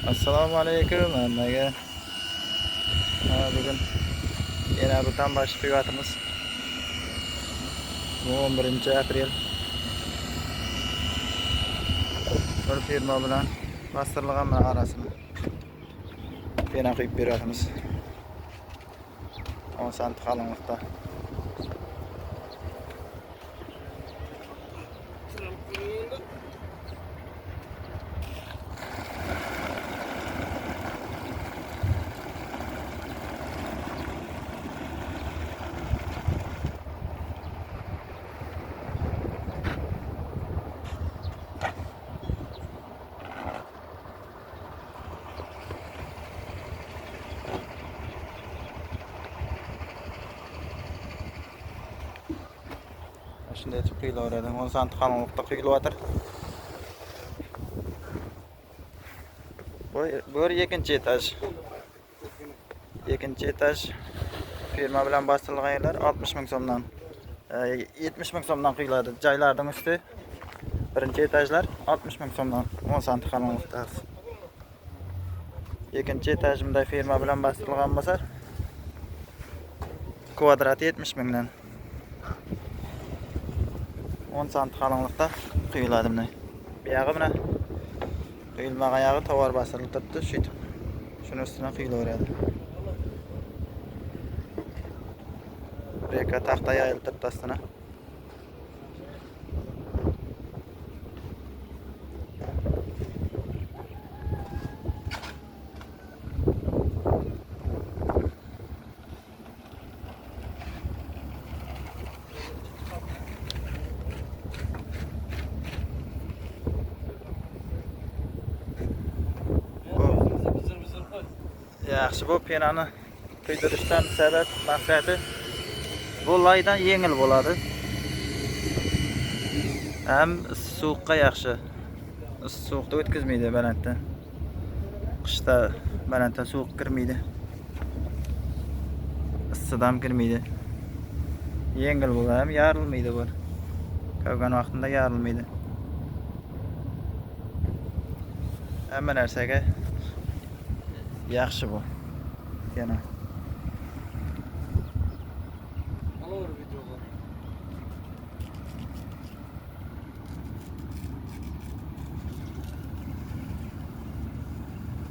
Assalomu alaykum hammaga. Bugun yana bir tanbashi qilyapmiz. 11-aprel. Bir firma bilan bostirlagan arasini pena quyib beryapmiz. 10 sant qalinlikda. Shunday etib qiyilaveradi. 10 sant qalinlikda qiyilyapti. Bu ikkinchi etaj. Ikkinchi etaj firma bilan bostirilgan yerlar 60 ming so'mdan 70 ming so'mdan quyiladi. Joylarning usti birinchi etajlar 60 ming so'mdan 10 sant qalinlikda. Ikkinchi etajimda firma bilan bostirilgan bo'lsa kvadrati 70 mingdan 10 sant qalinlikda quyiladi bunday. Bu yog'i mana quyilmagan yog'i tovar bostirilib turibdi, shuytib. Shuni ustidan quyilaveradi. Reka taxta yayilib turibdi astana. Yaxshi, bu penani quydirishdan sabab maqsadi bu laydan yengil bo'ladi. Ham sovuqqa yaxshi. Sovuqda o'tkazmaydi balanddan. Qishda balanddan sovuq kirmaydi. Issidan kirmaydi. Yengil bo'ladi, ham yorilmaydi bu. Qolgan vaqtida yorilmaydi. Hamma narsaga yaxshi bu. Yana